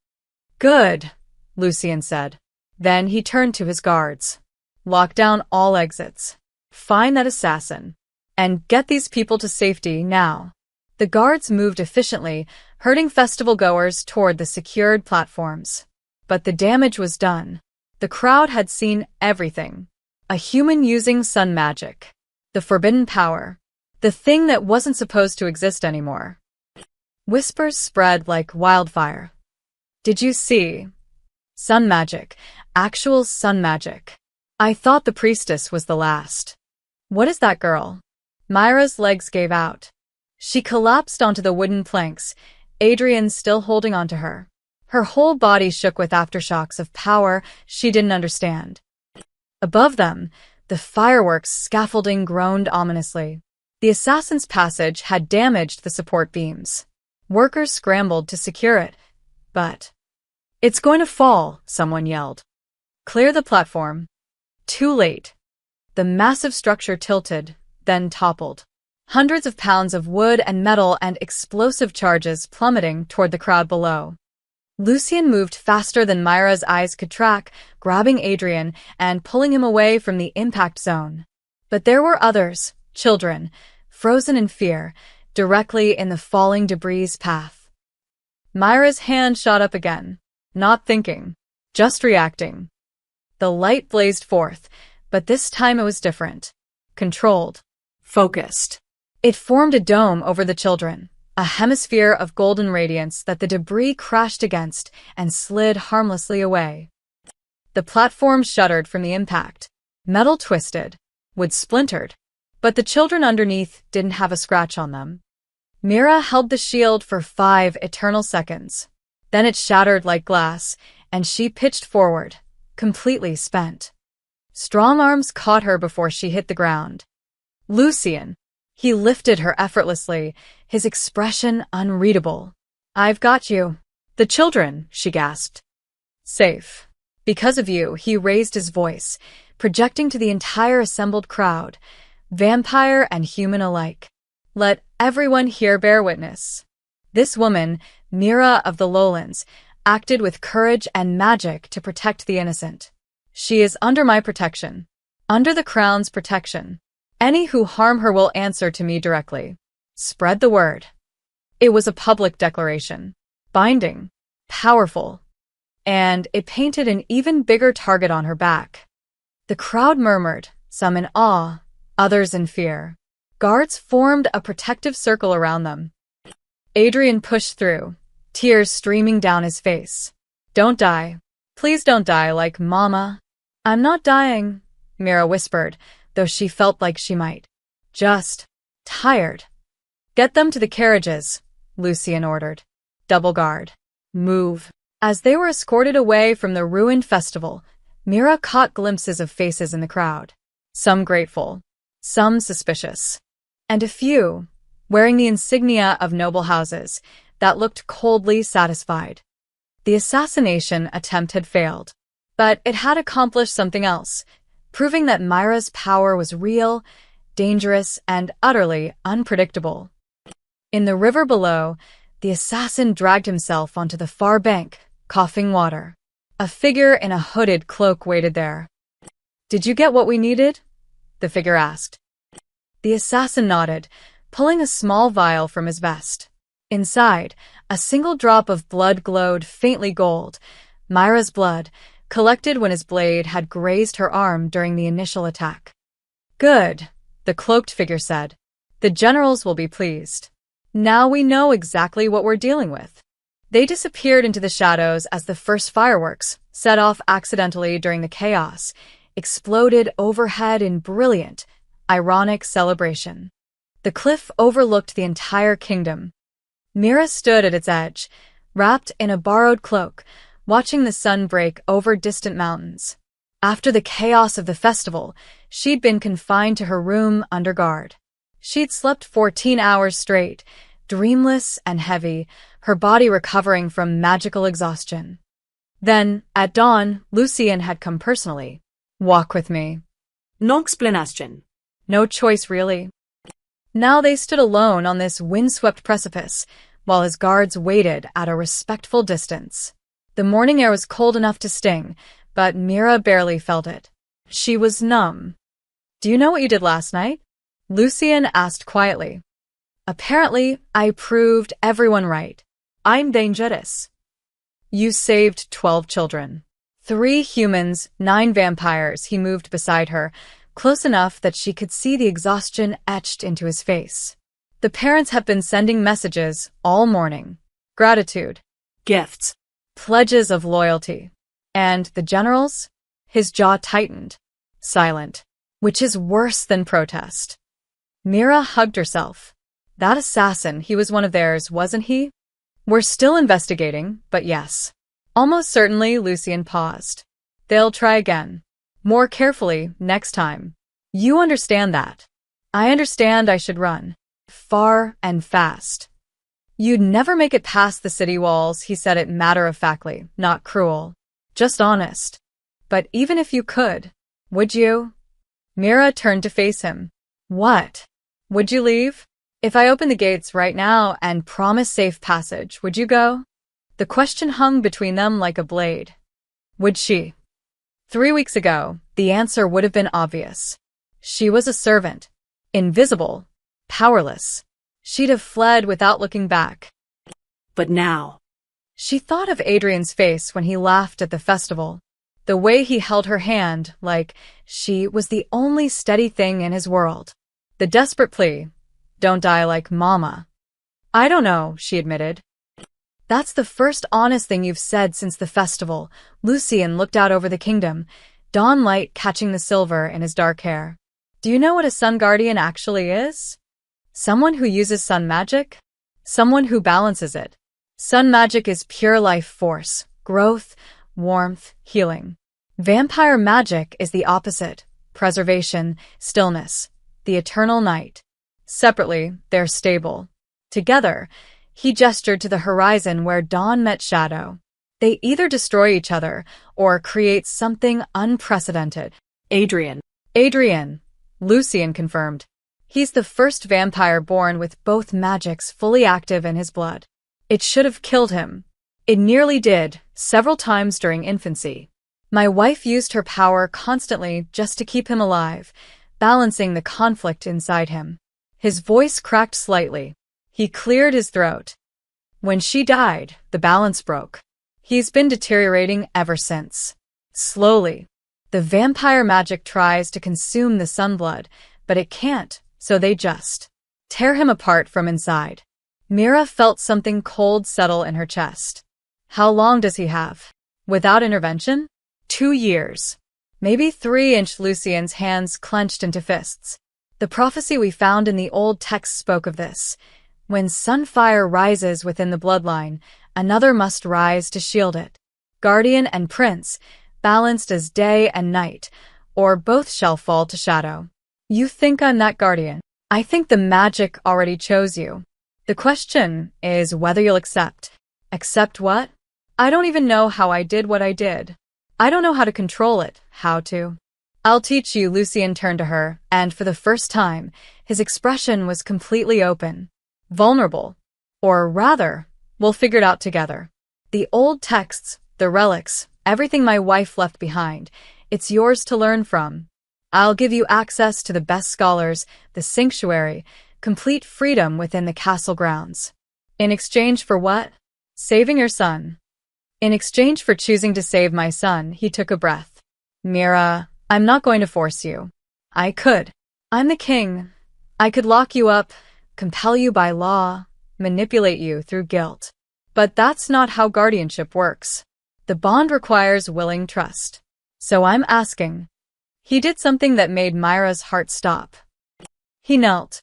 Good, Lucien said. Then he turned to his guards. Lock down all exits. Find that assassin. And get these people to safety now. The guards moved efficiently, herding festival-goers toward the secured platforms. But the damage was done. The crowd had seen everything. A human using sun magic. The forbidden power. The thing that wasn't supposed to exist anymore. Whispers spread like wildfire. Did you see? Sun magic. Actual sun magic. I thought the priestess was the last. What is that girl? Myra's legs gave out. She collapsed onto the wooden planks, Adrian still holding onto her. Her whole body shook with aftershocks of power she didn't understand. Above them, the fireworks scaffolding groaned ominously. The assassin's passage had damaged the support beams. Workers scrambled to secure it, but... It's going to fall, someone yelled. Clear the platform. Too late. The massive structure tilted, then toppled. Hundreds of pounds of wood and metal and explosive charges plummeting toward the crowd below. Lucien moved faster than Myra's eyes could track, grabbing Adrian and pulling him away from the impact zone. But there were others, children, frozen in fear, directly in the falling debris' path. Myra's hand shot up again, not thinking, just reacting. The light blazed forth, but this time it was different. Controlled. Focused. It formed a dome over the children, a hemisphere of golden radiance that the debris crashed against and slid harmlessly away. The platform shuddered from the impact. Metal twisted, wood splintered, but the children underneath didn't have a scratch on them. Mira held the shield for 5 eternal seconds. Then it shattered like glass, and she pitched forward, completely spent. Strong arms caught her before she hit the ground. Lucien. He lifted her effortlessly, his expression unreadable. I've got you. The children, she gasped. Safe. Because of you, he raised his voice, projecting to the entire assembled crowd, vampire and human alike. Let everyone here bear witness. This woman, Mira of the Lowlands, acted with courage and magic to protect the innocent. She is under my protection. Under the crown's protection. Any who harm her will answer to me directly. Spread the word. It was a public declaration. Binding. Powerful. And it painted an even bigger target on her back. The crowd murmured, some in awe, others in fear. Guards formed a protective circle around them. Adrian pushed through, tears streaming down his face. Don't die. Please don't die like Mama. I'm not dying, Mira whispered, though she felt like she might. Just tired. Get them to the carriages, Lucien ordered. Double guard. Move. As they were escorted away from the ruined festival, Mira caught glimpses of faces in the crowd. Some grateful, some suspicious, and a few, wearing the insignia of noble houses, that looked coldly satisfied. The assassination attempt had failed, but it had accomplished something else, proving that Myra's power was real, dangerous, and utterly unpredictable. In the river below, the assassin dragged himself onto the far bank, coughing water. A figure in a hooded cloak waited there. "Did you get what we needed?" the figure asked. The assassin nodded, pulling a small vial from his vest. Inside, a single drop of blood glowed faintly gold, Myra's blood, collected when his blade had grazed her arm during the initial attack. "Good," the cloaked figure said. "The generals will be pleased. Now we know exactly what we're dealing with." They disappeared into the shadows as the first fireworks, set off accidentally during the chaos, exploded overhead in brilliant, ironic celebration. The cliff overlooked the entire kingdom. Mira stood at its edge, wrapped in a borrowed cloak, watching the sun break over distant mountains. After the chaos of the festival, she'd been confined to her room under guard. She'd slept 14 hours straight, dreamless and heavy, her body recovering from magical exhaustion. Then, at dawn, Lucien had come personally. "Walk with me." No explanation. No choice, really. Now they stood alone on this windswept precipice, while his guards waited at a respectful distance. The morning air was cold enough to sting, but Mira barely felt it. She was numb. "Do you know what you did last night?" Lucien asked quietly. "Apparently, I proved everyone right. I'm dangerous." "You saved 12 children. 3 humans, 9 vampires." He moved beside her, close enough that she could see the exhaustion etched into his face. "The parents have been sending messages all morning. Gratitude. Gifts. Pledges of loyalty. And the generals?" His jaw tightened. "Silent. Which is worse than protest." Mira hugged herself. That assassin, he was one of theirs, wasn't he? "We're still investigating, but yes." Almost certainly, Lucien paused. "They'll try again. More carefully next time. You understand that." "I understand I should run. Far and fast." "You'd never make it past the city walls," he said it matter-of-factly, not cruel. Just honest. "But even if you could, would you?" Mira turned to face him. "What? Would you leave? If I open the gates right now and promise safe passage, would you go?" The question hung between them like a blade. Would she? 3 weeks ago, the answer would have been obvious. She was a servant. Invisible. Powerless. She'd have fled without looking back. But now. She thought of Adrian's face when he laughed at the festival. The way he held her hand, like she was the only steady thing in his world. The desperate plea, "Don't die like Mama." "I don't know," she admitted. "That's the first honest thing you've said since the festival." Lucien looked out over the kingdom, dawn light catching the silver in his dark hair. "Do you know what a sun guardian actually is? Someone who uses sun magic? Someone who balances it. Sun magic is pure life force, growth, warmth, healing. Vampire magic is the opposite, preservation, stillness, the eternal night. Separately, they're stable. Together, he gestured to the horizon where dawn met shadow. They either destroy each other or create something unprecedented. Adrian. Adrian, Lucien confirmed. He's the first vampire born with both magics fully active in his blood. It should have killed him. It nearly did, several times during infancy. My wife used her power constantly just to keep him alive, balancing the conflict inside him. His voice cracked slightly. He cleared his throat. When she died, the balance broke. He's been deteriorating ever since. Slowly. The vampire magic tries to consume the sunblood, but it can't, so they just tear him apart from inside. Mira felt something cold settle in her chest. How long does he have? Without intervention? 2 years. Maybe 3. Lucien's hands clenched into fists. The prophecy we found in the old text spoke of this. When sunfire rises within the bloodline, another must rise to shield it. Guardian and prince, balanced as day and night, or both shall fall to shadow. You think I'm that guardian? I think the magic already chose you. The question is whether you'll accept. Accept what? I don't even know how I did what I did. I don't know how to control it, how to. I'll teach you, Lucien turned to her, and for the first time, his expression was completely open. Vulnerable. Or rather, we'll figure it out together. The old texts, the relics, everything my wife left behind, it's yours to learn from. I'll give you access to the best scholars, the sanctuary, complete freedom within the castle grounds. In exchange for what? Saving your son. In exchange for choosing to save my son, he took a breath. Mira, I'm not going to force you. I could. I'm the king. I could lock you up, compel you by law, manipulate you through guilt. But that's not how guardianship works. The bond requires willing trust. So I'm asking. He did something that made Myra's heart stop. He knelt.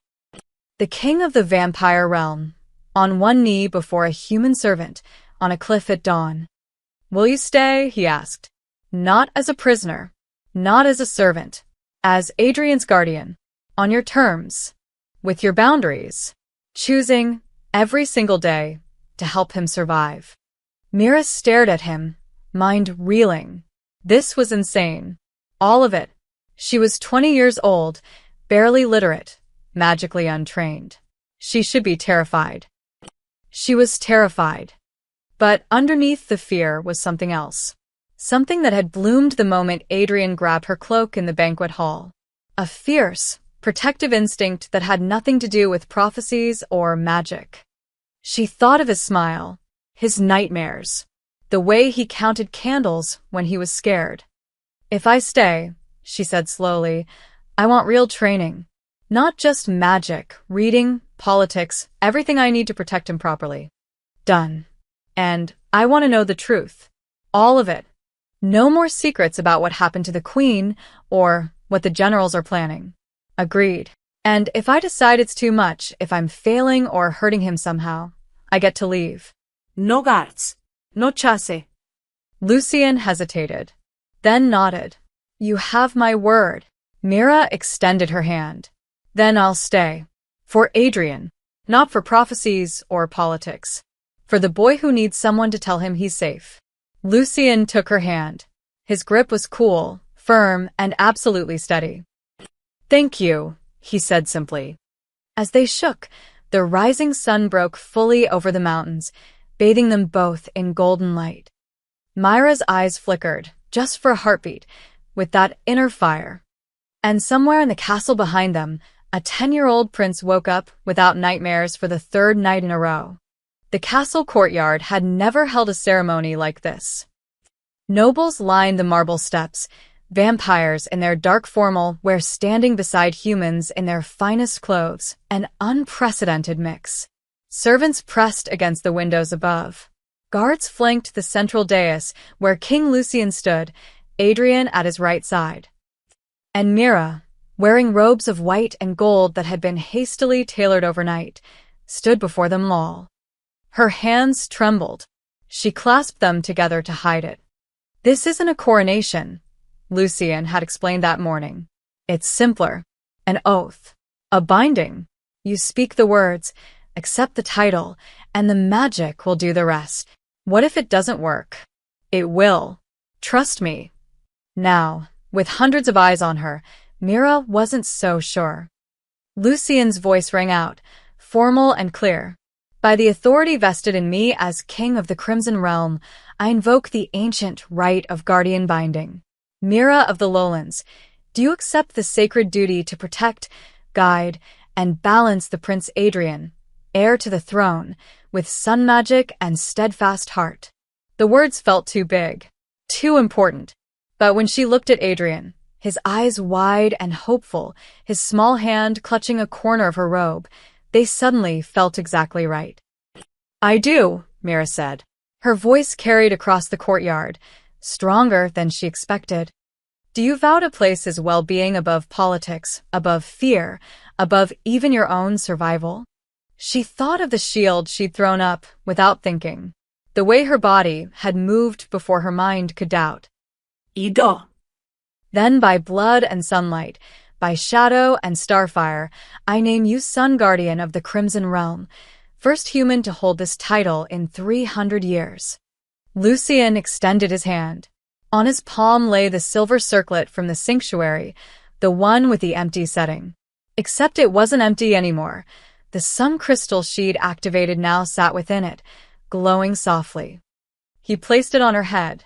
The king of the vampire realm, on one knee before a human servant, on a cliff at dawn. Will you stay? He asked. Not as a prisoner. Not as a servant. As Adrian's guardian. On your terms. With your boundaries. Choosing, every single day, to help him survive. Mira stared at him, mind reeling. This was insane. All of it. She was 20 years old, barely literate, magically untrained. She should be terrified. She was terrified. But underneath the fear was something else. Something that had bloomed the moment Adrian grabbed her cloak in the banquet hall. A fierce, protective instinct that had nothing to do with prophecies or magic. She thought of his smile, his nightmares, the way he counted candles when he was scared. If I stay, she said slowly, I want real training. Not just magic, reading, politics, everything I need to protect him properly. Done. And I want to know the truth. All of it. No more secrets about what happened to the queen or what the generals are planning. Agreed. And if I decide it's too much, if I'm failing or hurting him somehow, I get to leave. No guards. No chase. Lucien hesitated, then nodded. You have my word. Mira extended her hand. Then I'll stay. For Adrian. Not for prophecies or politics. For the boy who needs someone to tell him he's safe. Lucien took her hand. His grip was cool, firm, and absolutely steady. Thank you, he said simply. As they shook, the rising sun broke fully over the mountains, bathing them both in golden light. Myra's eyes flickered, just for a heartbeat, with that inner fire. And somewhere in the castle behind them, a 10-year-old prince woke up without nightmares for the third night in a row. The castle courtyard had never held a ceremony like this. Nobles lined the marble steps, vampires in their dark formal wear standing beside humans in their finest clothes, an unprecedented mix. Servants pressed against the windows above. Guards flanked the central dais where King Lucien stood, Adrian at his right side. And Mira, wearing robes of white and gold that had been hastily tailored overnight, stood before them all. Her hands trembled. She clasped them together to hide it. This isn't a coronation, Lucien had explained that morning. It's simpler. An oath. A binding. You speak the words, accept the title, and the magic will do the rest. What if it doesn't work? It will. Trust me. Now, with hundreds of eyes on her, Mira wasn't so sure. Lucien's voice rang out, formal and clear. By the authority vested in me as King of the Crimson Realm, I invoke the ancient right of guardian binding. Mira of the Lowlands, do you accept the sacred duty to protect, guide, and balance the Prince Adrian, heir to the throne, with sun magic and steadfast heart? The words felt too big, too important. But when she looked at Adrian, his eyes wide and hopeful, his small hand clutching a corner of her robe, they suddenly felt exactly right. I do, Mira said. Her voice carried across the courtyard, stronger than she expected. Do you vow to place his well-being above politics, above fear, above even your own survival? She thought of the shield she'd thrown up without thinking, the way her body had moved before her mind could doubt. Ido. Then by blood and sunlight, by shadow and starfire, I name you Sun Guardian of the Crimson Realm, first human to hold this title in 300 years. Lucian extended his hand. On his palm lay the silver circlet from the sanctuary, the one with the empty setting. Except it wasn't empty anymore. The sun crystal she'd activated now sat within it, glowing softly. He placed it on her head.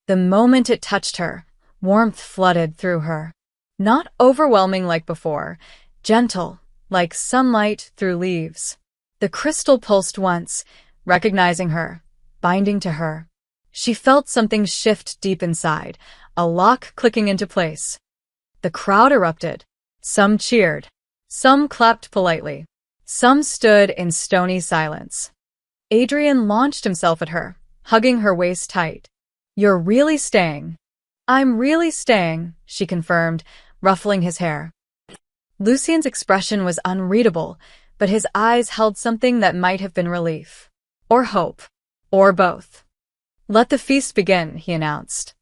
The moment it touched her, warmth flooded through her. Not overwhelming like before, gentle, like sunlight through leaves. The crystal pulsed once, recognizing her, binding to her. She felt something shift deep inside, a lock clicking into place. The crowd erupted. Some cheered. Some clapped politely. Some stood in stony silence. Adrian launched himself at her, hugging her waist tight. "You're really staying." "I'm really staying," she confirmed, ruffling his hair. Lucian's expression was unreadable, but his eyes held something that might have been relief. Or hope. Or both. "Let the feast begin," he announced.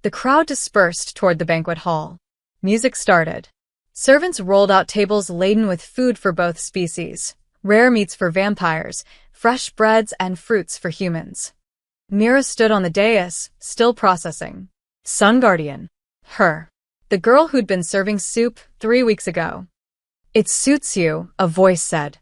The crowd dispersed toward the banquet hall. Music started. Servants rolled out tables laden with food for both species, rare meats for vampires, fresh breads and fruits for humans. Mira stood on the dais, still processing. Sun Guardian. Her. The girl who'd been serving soup 3 weeks ago. "It suits you," a voice said.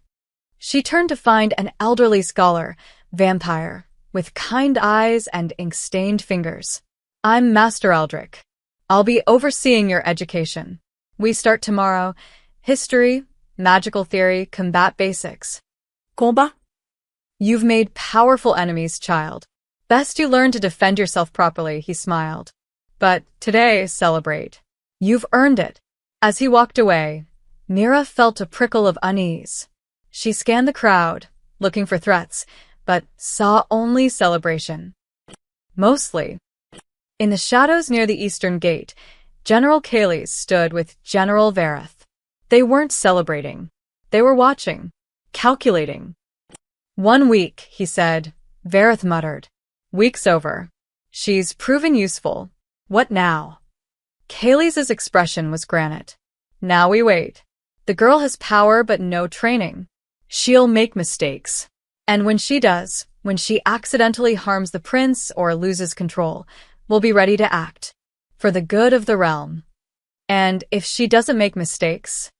She turned to find an elderly scholar, vampire, with kind eyes and ink-stained fingers. "I'm Master Eldrick. I'll be overseeing your education. We start tomorrow. History, magical theory, combat basics." Combat? "You've made powerful enemies, child. Best you learn to defend yourself properly," he smiled. "But today, celebrate. You've earned it." As he walked away, Mira felt a prickle of unease. She scanned the crowd, looking for threats, but saw only celebration. Mostly. In the shadows near the eastern gate, General Kales stood with General Vareth. They weren't celebrating. They were watching. Calculating. "1 week," he said. Vareth muttered. "Week's over. She's proven useful. What now?" Kales's expression was granite. "Now we wait. The girl has power but no training. She'll make mistakes. And when she does, when she accidentally harms the prince or loses control, we'll be ready to act. For the good of the realm. And if she doesn't make mistakes..."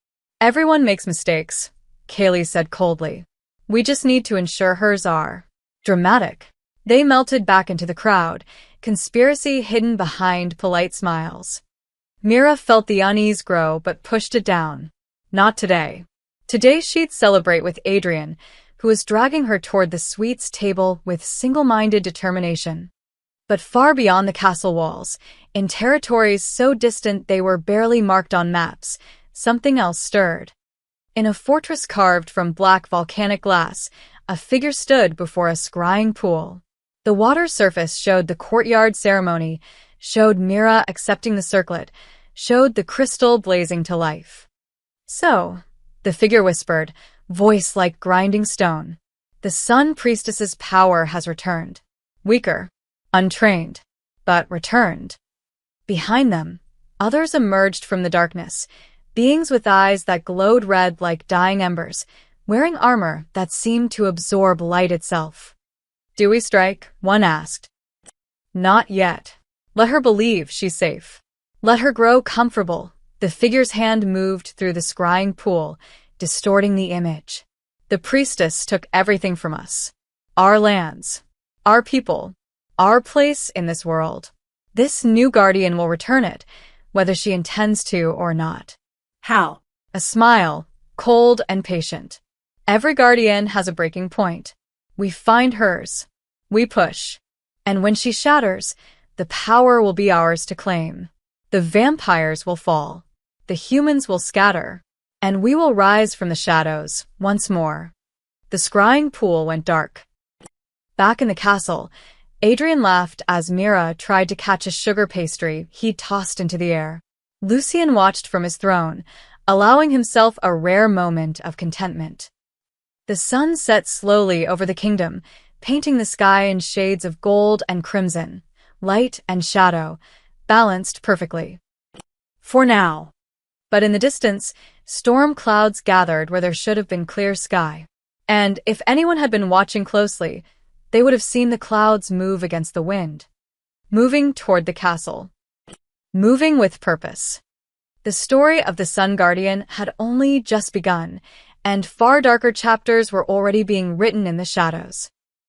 "Everyone makes mistakes," Kaylee said coldly. "We just need to ensure hers are." Dramatic. They melted back into the crowd, conspiracy hidden behind polite smiles. Mira felt the unease grow but pushed it down. Not today. Today she'd celebrate with Adrian, who was dragging her toward the sweets table with single-minded determination. But far beyond the castle walls, in territories so distant they were barely marked on maps, something else stirred. In a fortress carved from black volcanic glass, a figure stood before a scrying pool. The water surface showed the courtyard ceremony, showed Mira accepting the circlet, showed the crystal blazing to life. "So," the figure whispered, voice like grinding stone, "the Sun Priestess's power has returned. Weaker. Untrained. But returned." Behind them, others emerged from the darkness, beings with eyes that glowed red like dying embers, wearing armor that seemed to absorb light itself. "Do we strike?" one asked. "Not yet. Let her believe she's safe. Let her grow comfortable." The figure's hand moved through the scrying pool, distorting the image. "The priestess took everything from us. Our lands. Our people. Our place in this world. This new guardian will return it, whether she intends to or not." How? A smile, cold and patient. "Every guardian has a breaking point. We find hers. We push. And when she shatters, the power will be ours to claim. The vampires will fall. The humans will scatter. And we will rise from the shadows, once more." The scrying pool went dark. Back in the castle, Adrian laughed as Mira tried to catch a sugar pastry he tossed into the air. Lucian watched from his throne, allowing himself a rare moment of contentment. The sun set slowly over the kingdom, painting the sky in shades of gold and crimson, light and shadow, balanced perfectly. For now. But in the distance, storm clouds gathered where there should have been clear sky. And if anyone had been watching closely, they would have seen the clouds move against the wind, moving toward the castle. Moving with purpose. The story of the Sun Guardian had only just begun, and far darker chapters were already being written in the shadows.